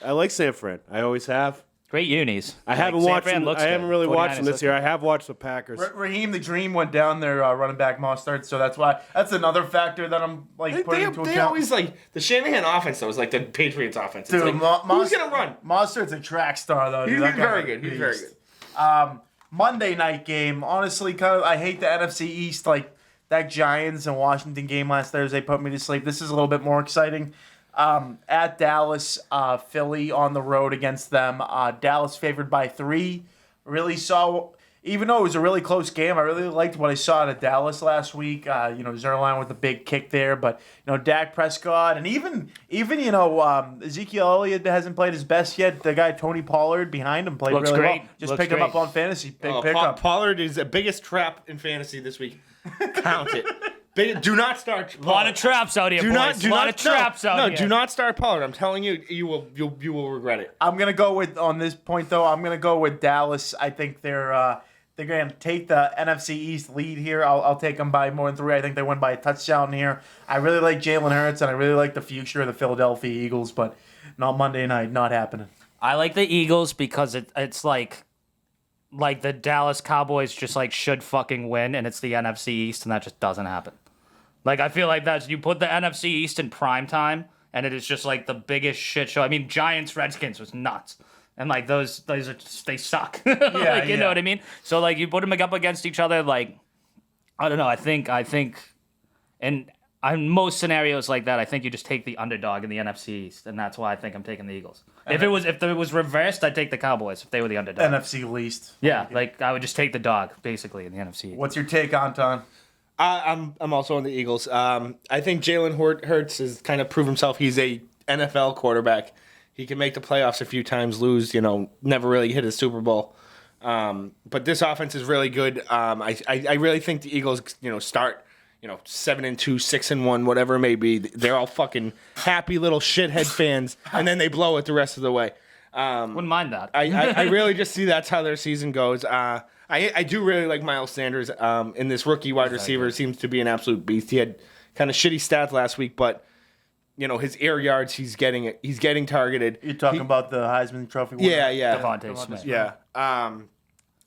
I like San Fran. I always have. Great unis. I haven't San watched Fran them. looks I haven't good. really watched 49ers them this looks year. good. I have watched the Packers. Raheem the Dream went down there, running back Mostert, so that's another factor that I'm putting into They account. always the Shanahan offense though is like the Patriots offense. It's Dude, who's gonna run? Mostert's a track star though. He's Dude. That guy's very a good. He's beast. very good. Monday night game. Honestly, I hate the NFC East. Like that Giants and Washington game last Thursday put me to sleep. This is a little bit more exciting. At Dallas, Philly on the road against them. Dallas favored by 3. Really saw, even though it was a really close game, I really liked what I saw out of Dallas last week. Zerline with a big kick there, but Dak Prescott and even Ezekiel Elliott hasn't played his best yet. The guy Tony Pollard behind him played Looks really great. well. Just Looks picked him great. up on fantasy. Big pickup. Pollard is the biggest trap in fantasy this week. Count it. Do not start. A lot of traps out here, Do boys. not. A lot of traps out here. No, do not start Pollard. I'm telling you, you will regret it. I'm gonna go with on this point though. I'm gonna go with Dallas. I think they're gonna take the NFC East lead here. I'll take them by more than 3. I think they win by a touchdown here. I really like Jalen Hurts and I really like the future of the Philadelphia Eagles, but not Monday night. Not happening. I like the Eagles because it's like the Dallas Cowboys just should fucking win, and it's the NFC East, and that just doesn't happen. I feel like you put the NFC East in prime time, and it is just the biggest shit show. I mean, Giants Redskins was nuts, and those are just, they suck. You know what I mean? So you put them up against each other. I don't know. I think, and in most scenarios like that, I think you just take the underdog in the NFC East, and that's why I think I'm taking the Eagles. If it was reversed, I'd take the Cowboys if they were the underdog. NFC least. Yeah, I would just take the dog basically in the NFC. What's your take, Antan? I'm also on the Eagles. I think Jalen Hurts has kind of proved himself. He's a NFL quarterback. He can make the playoffs a few times, lose, never really hit a Super Bowl. But this offense is really good. I really think the Eagles, start 7-2, 6-1, whatever it may be. They're all fucking happy little shithead fans, and then they blow it the rest of the way. Wouldn't mind that. I really just see that's how their season goes. I do really like Miles Sanders. And this rookie wide receiver seems to be an absolute beast. He had kind of shitty stats last week, but his air yards, he's getting targeted. You're talking about the Heisman Trophy winner? Yeah. Devontae Smith. Yeah.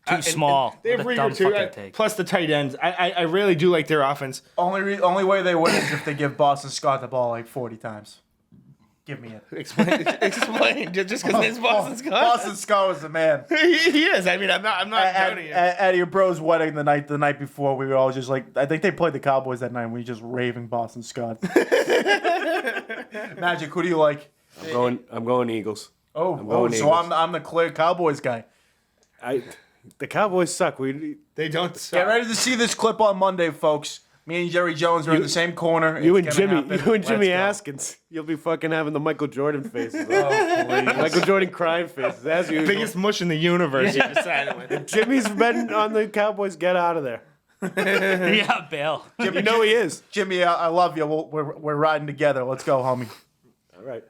Too small. They have Reader too. Plus the tight ends. I really do like their offense. Only way they win is if they give Boston Scott the ball 40 times. Give me it. Explain. Just because it's Boston Scott. Boston Scott was the man. He is. I mean, I'm not doubting it. At your bro's wedding the night before, we were all just I think they played the Cowboys that night. And we were just raving Boston Scott. Magic, who do you like? I'm going Eagles. So Eagles. I'm the clear Cowboys guy. The Cowboys suck. They don't. Get ready to see this clip on Monday, folks. Me and Jerry Jones are in the same corner. You and It's gonna Jimmy happen. Let's go. Askins. You'll be fucking having the Michael Jordan faces. Michael Jordan crying faces. As usual. Biggest mush in the universe. You decided with. Jimmy's been on the Cowboys. Get out of there. Yeah, Bill. You know he is. Jimmy, I love you. We're riding together. Let's go, homie. All right.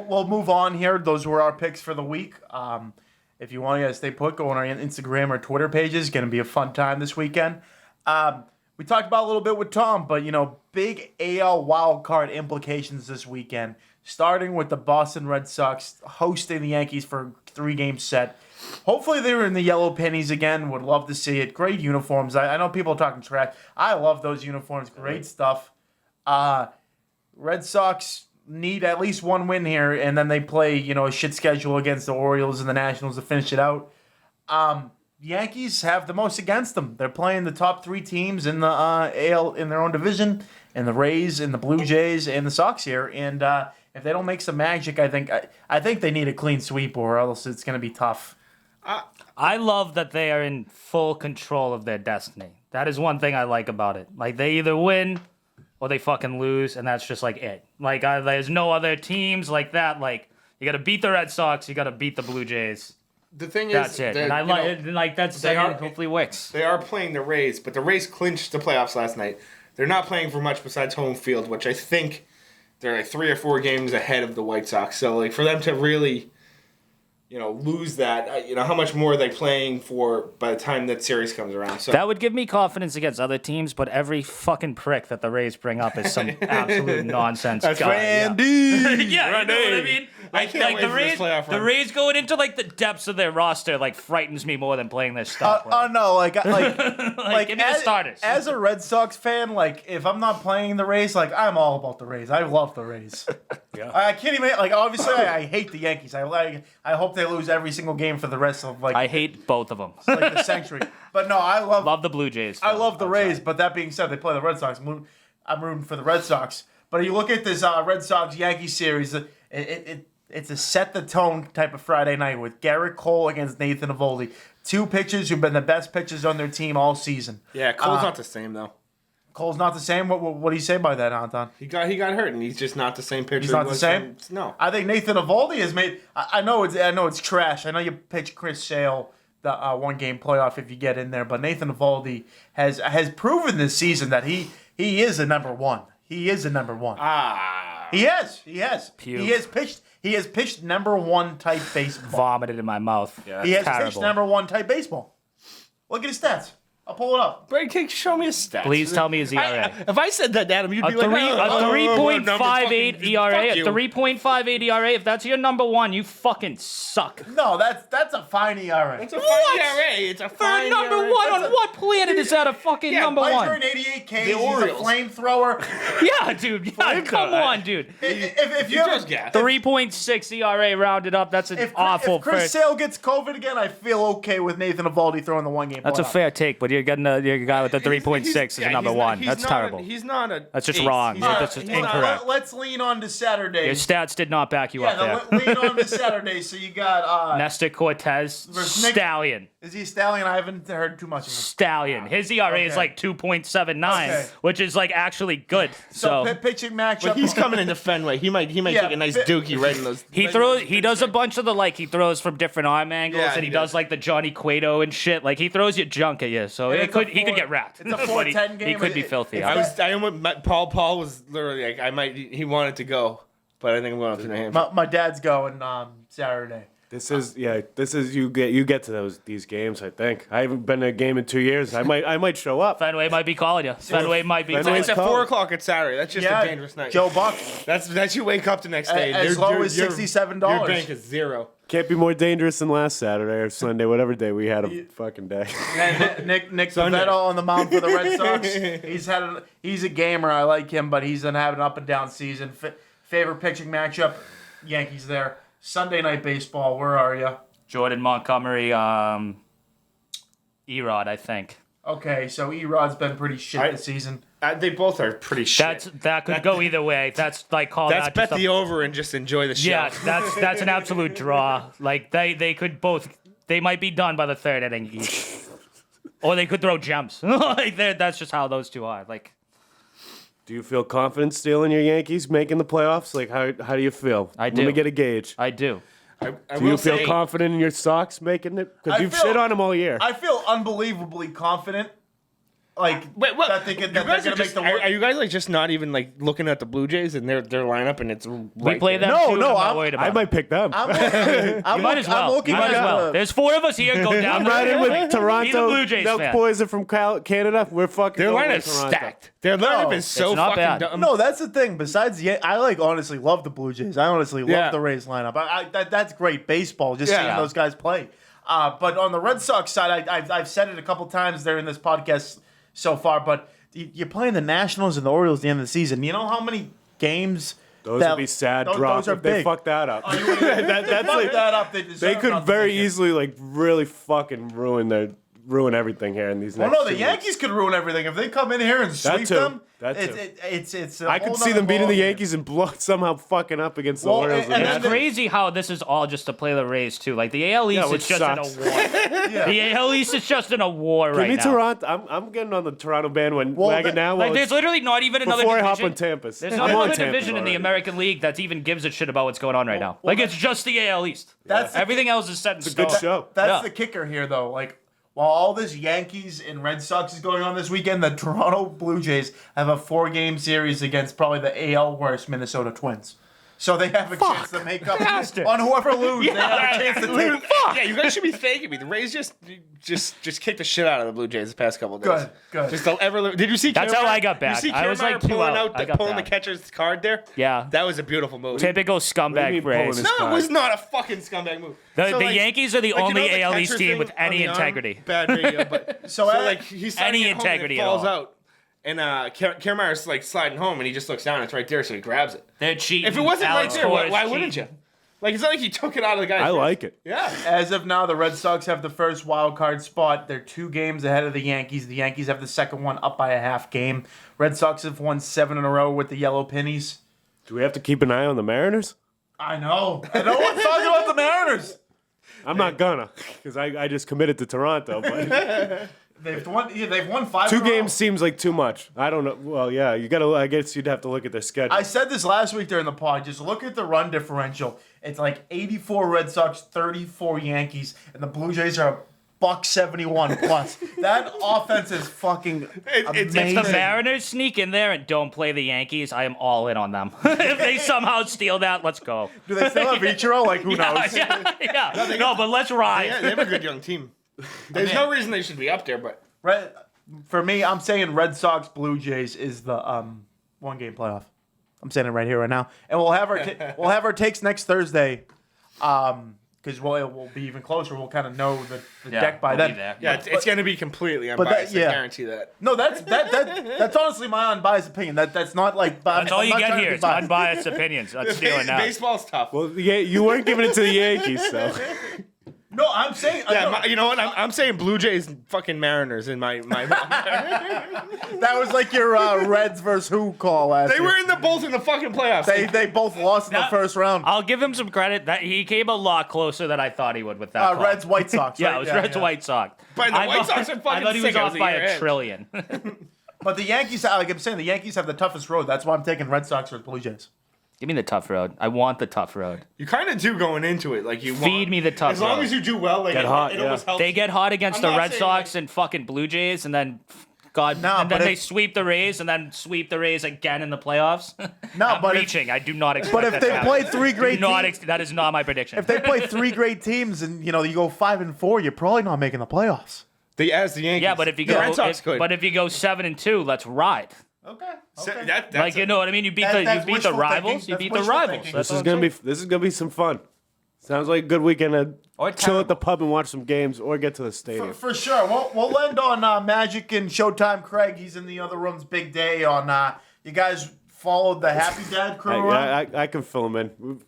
We'll move on here. Those were our picks for the week. If you want to stay put, go on our Instagram or Twitter pages. Going to be a fun time this weekend. We talked about a little bit with Tom, but big AL wildcard implications this weekend. Starting with the Boston Red Sox hosting the Yankees for a 3-game set. Hopefully they were in the yellow pennies again. Would love to see it. Great uniforms. I know people are talking trash. I love those uniforms. Great stuff. Red Sox need at least one win here, and then they play, a shit schedule against the Orioles and the Nationals to finish it out. Yankees have the most against them. They're playing the top 3 teams in the AL in their own division, and the Rays and the Blue Jays and the Sox here. And if they don't make some magic, I think they need a clean sweep, or else it's going to be tough. I love that they are in full control of their destiny. That is one thing I like about it. They either win or they fucking lose, and that's just it. There's no other teams like that. You got to beat the Red Sox, you got to beat the Blue Jays. The thing is, That's it. And I like that's hopefully Wicks. They are playing the Rays, but the Rays clinched the playoffs last night. They're not playing for much besides home field, which I think they're 3 or 4 games ahead of the White Sox. So for them to really, lose that, how much more are they playing for by the time that series comes around? So That would give me confidence against other teams, but every fucking prick that the Rays bring up is some absolute nonsense. That's guy. Randy. Yeah, you know what I mean? I can't wait for this playoff run. The Rays going into like the depths of their roster like frightens me more than playing their star player. Oh no, like Give me the starters. As a Red Sox fan, like if I'm not playing the Rays, like I'm all about the Rays. I love the Rays. Yeah. I can't even like. Obviously, I hate the Yankees. I hope they lose every single game for the rest of like. I hate both of them. like the century. But no, I love the Blue Jays. I love the Rays. But that being said, they play the Red Sox. I'm rooting for the Red Sox. But you look at this Red Sox Yankees series. It's a set the tone type of Friday night with Garrett Cole against Nathan Eovaldi. Two pitchers who've been the best pitchers on their team all season. Yeah, Cole's not the same though. Cole's not the same. What do you say by that, Antan? He got hurt, and he's just not the same pitcher. He's not the same. No, I think Nathan Eovaldi has made. I know it's trash. I know you pitch Chris Sale the 1-game playoff if you get in there, but Nathan Eovaldi has proven this season that he is a number one. He is a number one. He has. Puke. He has pitched number one type baseball. Vomited in my mouth. Yeah, He has terrible. pitched number one type baseball. Look at his stats. I'll pull it up. Brady, show me his stats. Please tell me his ERA. If I said that, Adam, you'd A be like, a 3.58 ERA. A you. 3.58 ERA. If that's your number one, you fucking suck. No, that's a fine ERA. It's a fine ERA. It's a For fine number ERA. one, on what planet is that a fucking number one? 188 Ks. The He's a Orioles. flamethrower. Yeah, dude. Yeah, come on, dude. If you You ever, just gas. 3.6 ERA rounded up. That's an if awful Chris first. Sale gets COVID again, I feel okay with Nathan Eovaldi throwing the 1-game. That's a playoff. fair take, but you're getting a guy with a 3.6 is a number one. That's terrible. He's not a. That's just ace. wrong. He's That's not- just he's not- incorrect. Let's lean on to Saturday. Your stats did not back you up there. lean on to Saturday. So you got Nestor Cortez, Versus Nick- Stallion. is he Stallion? I haven't heard too much of him. Stallion. His ERA is Okay. like 2.79, Okay. which is like actually good. So So pitching matchup. But he's coming into Fenway. He might Yeah, take a nice but- dookie right in those. he does a bunch of he throws from different arm angles, Yeah, and he he does does. like the Johnny Cueto and shit. Like he throws you junk at you, so And he it's a could four- get wrapped. it's a But 4-10 he game. could be filthy. It's I almost Paul was literally like he wanted to go, but I think I'm going up to New Hampshire. my dad's going Saturday. This is you get to these games. I think I haven't been to a game in 2 years. I might show up. Fenway might be calling you. Fenway might be. Fenway's It's calling at cold. 4:00 at Saturday. That's just a dangerous night. Joe Buck. That's you wake up the next day. As low as $67. Your bank is zero. Can't be more dangerous than last Saturday or Sunday, whatever day we had a fucking day. And Nick Sunday. Pivetta on the mound for the Red Sox. He's a gamer. I like him, but he's gonna have an up and down season. Favorite pitching matchup, Yankees there. Sunday night baseball. Where are you? Jordan Montgomery, Erod, I think. Okay, so Erod's been pretty shit this season. They both are pretty shit. That could go either way. That's call That's that bet just a- the over and just enjoy the show. Yeah, that's an absolute draw. Like they could both. They might be done by the third inning each, or they could throw gems. Like that's just how those two are. Like, Do you feel confident still in your Yankees making the playoffs? Like how do you feel? I Let do. me get a gauge. I do. I Do you will feel say, confident in your Sox making it? Because I you've feel- shit on them all year. I feel unbelievably confident. Like Wait, what? that they can, You that they're guys gonna are, make just, the are you guys like just not even like looking at the Blue Jays and their lineup and it's We play them. No, too, no, I'm not I'm- worried about. I might pick them. I'm You might as well. looking You might as at well. There's 4 of us here. Go down. I'm riding with Toronto. He's a Blue Jays Nelk fan. Boys are from Canada. We're fucking. Their going lineup's with Toronto. stacked. Their lineup is so It's not fucking bad. dumb. No, that's the thing. Besides, I honestly love the Blue Jays. I honestly Yeah. love the Rays lineup. That's great baseball. Just seeing Yeah. those guys play. But on the Red Sox side, I've said it a couple times there in this podcast so far. But you're playing the Nationals and the Orioles at the end of the season. You know how many games? Those would be sad drops Those are if they big. fuck that up. That's fuck that up. They They could deserve very nothing. easily like really fucking ruin everything here in these Well, next no, the 2 weeks. Yankees could ruin everything if they come in here and sweep too. them. That too. It's. A I could whole see nother them beating the ballgame. Yankees and somehow fucking up against the Well, Orioles. and and then It's the- crazy how this is all just to play the Rays too. Like the AL East Yeah, is which just sucks. in a war. The AL East is just in a war Give right me now. Toronto. I'm getting on the Toronto bandwagon that- now. Like there's literally not even another before I division. hop on Tampa's. There's I'm not on another Tampa division in the already. American League that even gives a shit about what's going on right now. well, Like it's just the AL East. That's the- Everything else is set in It's a stone. good show. That's Yeah. the kicker here, though. Like, while all this Yankees and Red Sox is going on this weekend, the Toronto Blue Jays have a 4-game series against probably the AL worst Minnesota Twins. So they have a chance to make up on whoever loses. They have a chance to take. Yeah, you guys should be thanking me. The Rays just kicked the shit out of the Blue Jays the past couple of days. Good. Just don't ever. Did you see? That's how I got back. Did you see I was Kiermaier like 2 pulling out. I got pulling the back. catcher's card there? Yeah. That was a beautiful move. Typical What do you scumbag mean Rays. pulling No, it was not a fucking scumbag move. The So, like- Yankees are the like, you only know the AL East catcher team thing with any on the arm? integrity. Bad video, but So, like he's any any integrity integrity at falls all. out, and Kiermaier's like sliding home, and he just looks down. It's right there, so he grabs it. They're cheating. If it wasn't Alex right there, Torres why wouldn't you? cheating. Like it's not like he took it out of the guy's. I wrist. like it. Yeah. As of now, the Red Sox have the first wild card spot. They're 2 games ahead of the Yankees. The Yankees have the second one up by a half game. Red Sox have won 7 in a row with the Yellow Pennies. Do we have to keep an eye on the Mariners? I know. No one's talking about the Mariners. I'm not gonna, because I just committed to Toronto. But They've won. Yeah, they've won 5. 2 in a row. games seems like too much. I don't know. Well, yeah, you gotta. I guess you'd have to look at their schedule. I said this last week during the pod. Just look at the run differential. It's like 84 Red Sox, 34 Yankees, and the Blue Jays are $171 plus. That offense is fucking It's amazing. If the Mariners sneak in there and don't play the Yankees, I am all in on them. If they somehow steal that, let's go. Do they still have Ichiro? Like, who knows? Yeah. No, but let's ride. Yeah, they have a good young team. There's no reason they should be up there, but For me, I'm saying Red Sox Blue Jays is the 1-game playoff. I'm saying it right here, right now, and we'll have our takes next Thursday, because we'll be even closer. We'll kind of know the deck by we'll then. be there. yeah, it's going to be completely that- unbiased. yeah. I guarantee that. No, that's honestly my unbiased opinion. That's not like That's all you get here. It's unbiased opinions. That's stealing that. Baseball's tough. well, yeah, you weren't giving it to the Yankees, so. No, I'm saying You know what? I'm saying Blue Jays, fucking Mariners in my. that was like your Reds versus who call last They year. were in both in the fucking playoffs. They both lost in the first round. I'll give him some credit that he came a lot closer than I thought he would with that call. Reds White Sox. Yeah, right? it was Reds White Sox. But the I White thought- Sox are fucking I thought he was sick. I was off a by year a ahead. trillion. But the Yankees, like I'm saying, the Yankees have the toughest road. That's why I'm taking Red Sox or Blue Jays. Give me the tough road. I want the tough road. You kind of do going into it, like you Feed me the tough As long road. as you do well, like Get hot, it yeah. almost helps. They get hot against I'm the not Red saying, Sox like- and fucking Blue Jays, and then and then but they if- sweep the Rays, and then sweep the Rays again in the playoffs. No, I'm but if- reaching. I do not expect. But if that they to happen. play 3 great Do not teams, that is not my prediction. if they play 3 great teams, and you go 5-4, you're probably not making the playoffs. As the Yankees. yeah, but if you the go, Red Sox could. but if you go 7-2, let's ride. Okay. That's Like you know what I mean? You beat That's the wishful rivals. thinking. You That's beat the wishful rivals. thinking. That's This is what I'm gonna be some fun. Sounds like a good weekend to Or chill at the terrible. pub and watch some games or get to the stadium. For sure. We'll end on Magic and Showtime Craig. He's in the other room's big day on. You guys followed the Happy Dad crew around? I can fill him in.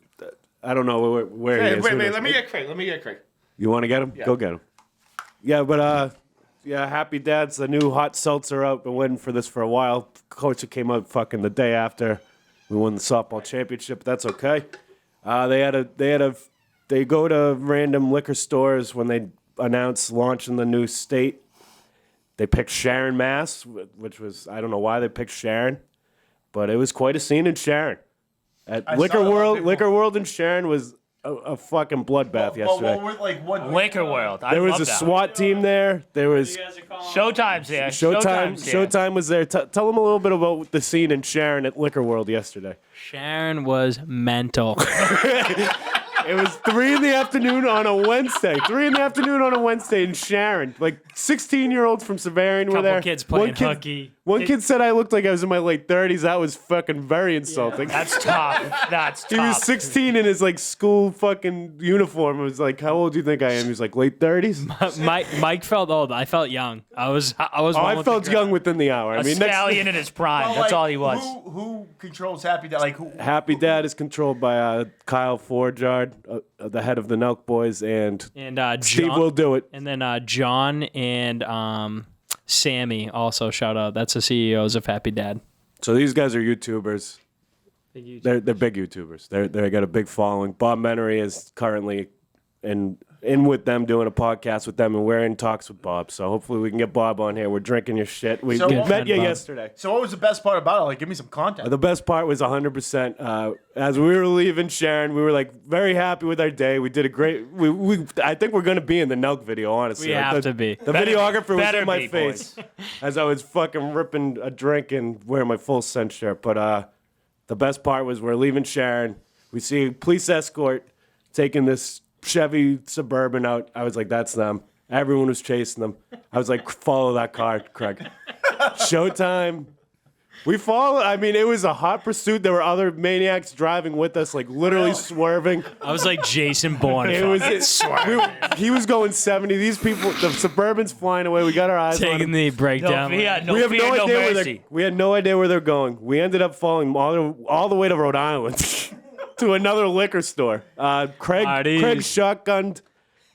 I don't know where he Hey, is. wait, Who wait. knows? Let me get Craig. You want to get him? Go get him. Yeah, but Happy Dad's the new hot seltzer out. Been waiting for this for a while. Coach came out fucking the day after we won the softball championship. But that's okay. They go to random liquor stores when they announce launching the new state. They picked Sharon, Mass, which was, I don't know why they picked Sharon, but it was quite a scene in Sharon. At Liquor saw World, people- Liquor World in Sharon was a fucking bloodbath yesterday. What Liquor World. I There was love a that. SWAT team there. There was Showtime's here. Showtime was there. Tell them a little bit about the scene in Sharon at Liquor World yesterday. Sharon was mental. It was 3 in the afternoon on a Wednesday. 3 in the afternoon on a Wednesday in Sharon. Like 16-year-olds from Severian were Couple there. kids playing hooky. One kid said I looked like I was in my late 30s. That was fucking very insulting. That's tough. That's tough. He was 16 in his like school fucking uniform. It was like, how old do you think I am? He was like late 30s. Mike felt old. I felt young. I was. Oh, one I with felt the young within the hour. I A mean, stallion in his prime. Well, That's like, all he was. Who controls Happy Dad? Like who? Happy Dad is controlled by Kyle Forjard, the head of the Nelk Boys, and And Steve John, will do it. and then John and Sammy also shout out. That's the CEOs of Happy Dad. So these guys are YouTubers. They're big YouTubers. They got a big following. Bob Menery is currently in with them doing a podcast with them, and we're in talks with Bob. So hopefully we can get Bob on here. We're drinking your shit. We So what- met you Bob. yesterday. So what was the best part about it? Like, give me some content. The best part was 100%. As we were leaving Sharon, we were like very happy with our day. We did a great. I think we're gonna be in the Nelk video. Honestly, We Like, have the, to be. The videographer was better in my be, face as I was fucking ripping a drink and wearing my full scent shirt. But the best part was we're leaving Sharon. We see a police escort taking this Chevy Suburban out. I was like, that's them. Everyone was chasing them. I was like, follow that car, Craig. Showtime. We followed. I mean, it was a hot pursuit. There were other maniacs driving with us, like literally swerving. I was like Jason Bourne. He was going 70. These people, the Suburban's flying away. We got our eyes on Taking him. the breakdown. No fear, no We have fear, no no idea where mercy. we had no idea where they're going. We ended up following all the way to Rhode Island to another liquor store. Craig shotgunned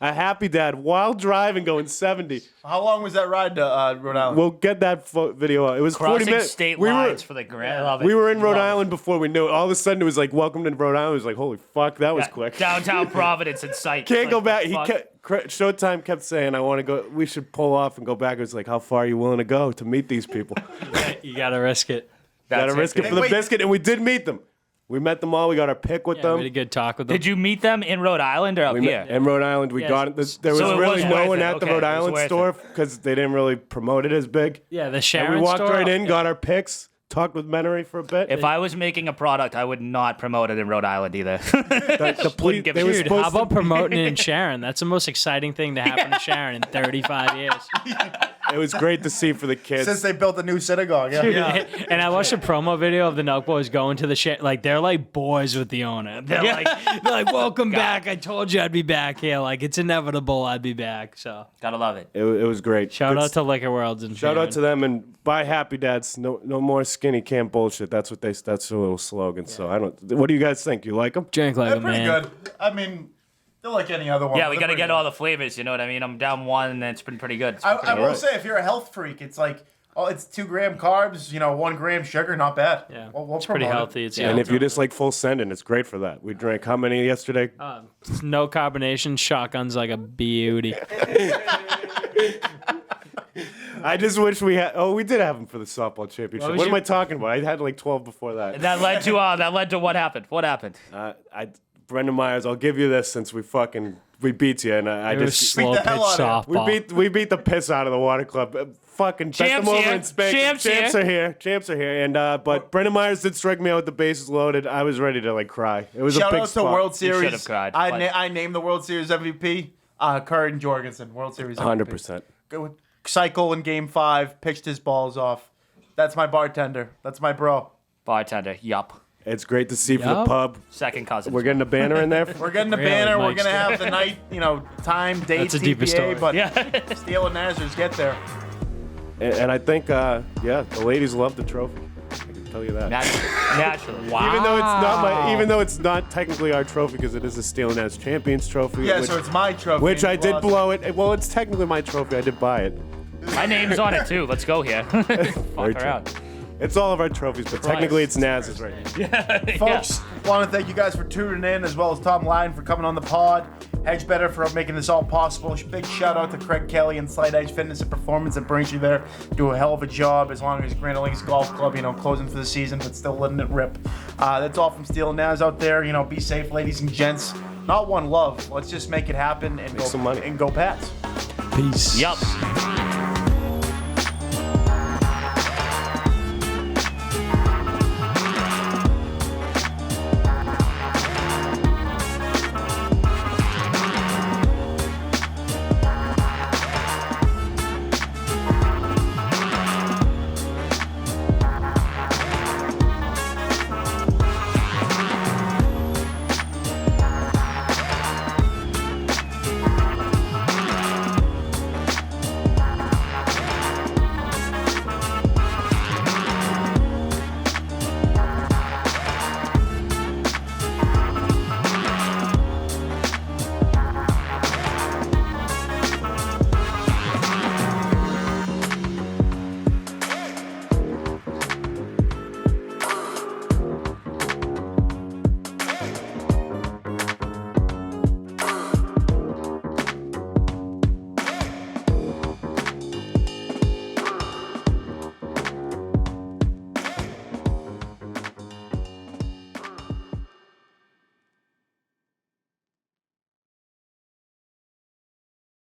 a Happy Dad while driving, going 70. How long was that ride to Rhode Island? We'll get that video out. It was 40 Crossing minutes. state lines for the grand. Love it. We were in Rhode Love it. Island before we knew it. All of a sudden, it was like, welcome to Rhode Island. It was like, holy fuck, that was quick. Downtown Providence in sight. Can't go back. Fuck. Showtime kept saying, I want to go. We should pull off and go back. It was like, how far are you willing to go to meet these people? You gotta risk it. Gotta risk it for the biscuit. And we did meet them. We met them all. We got our pick with We them. had a good talk with them. Did you meet them in Rhode Island or up We here? met in Rhode Island. We got it. There was So it really was no worth one it. at the Okay, Rhode it was Island worth store it. because they didn't really promote it as big. Yeah, the And Sharon we walked store? right in, got our picks, talked with Menery for a bit. If I was making a product, I would not promote it in Rhode Island either. the police, give they a were shit. Dude, how supposed to about promoting it in Sharon? That's the most exciting thing to happen to Sharon in 35 years. It was great to see for the kids. Since they built a new synagogue, yeah. And I watched a promo video of the Nelk Boys going to the like they're like boys with the owner. They're like, welcome back. I told you I'd be back here. Like it's inevitable I'd be back. So Gotta love it. It was great. shout Good out to Liquor Worlds and Shout out to them and buy Happy Dads. No more skinny camp bullshit. That's what that's a little slogan. So I don't. What do you guys think? You like them? drink like They're a pretty man. good. I mean, they're like any other one. Yeah, but we they're gotta pretty get good. all the flavors. You know what I mean? I'm down one, and it's been pretty good. It's been I pretty will good. say, if you're a health freak, it's like, oh, it's 2 gram carbs, 1 gram sugar, not bad. Yeah, we'll it's pretty promote it. healthy. It's And if you just like full sending, it's great for that. We drank how many yesterday? no carbonation, shotguns like a beauty. I just wish we had. Oh, we did have them for the softball championship. was What am you- I talking about? I had like 12 before that. That led to what happened? What happened? Brendan Myers, I'll give you this since we beat you, and I It was just slow the pitch hell out of softball. we beat the piss out of the water club. Fucking bent Champs them over here. and spanked them. Champs here. Champs are here. And but Brendan Myers did strike me out with the bases loaded. I was ready to like cry. It was Shout a big out to spot. World should Series. have cried, I but- I named the World Series MVP. Curry and Jorgensen, World Series MVP. 100%. Go cycle in Game 5, pitched his balls off. That's my bartender. That's my bro. Bartender. Yup. It's great to see for the Yup. pub. Second cousin. We're getting a banner in there. We're getting the Really, banner. We're Mike's gonna have the night, time, date, That's a deeper story. TPA, but Yeah. Steele Nazz get there. And I think, the ladies love the trophy. I can tell you that. Naturally. Wow. Even though it's not technically our trophy because it is a Steele Nazz Champions trophy. Yeah, which, so it's my trophy. which I and did lost. blow it. Well, it's technically my trophy. I did buy it. My name's on it too. Let's go here. Very Fuck true. around. It's all of our trophies, but technically it's Naz's right now. Folks, want to thank you guys for tuning in, as well as Tom Lyon for coming on the pod. Hedge Better for making this all possible. Big shout out to Craig Kelly and Slight Edge Fitness and Performance that brings you there. Do a hell of a job as long as Granite Lakes Golf Club, closing for the season, but still letting it rip. That's all from Steele Nazz out there. Be safe, ladies and gents. Not one love. Let's just make it happen and some money. and go Pats. Peace. Yup.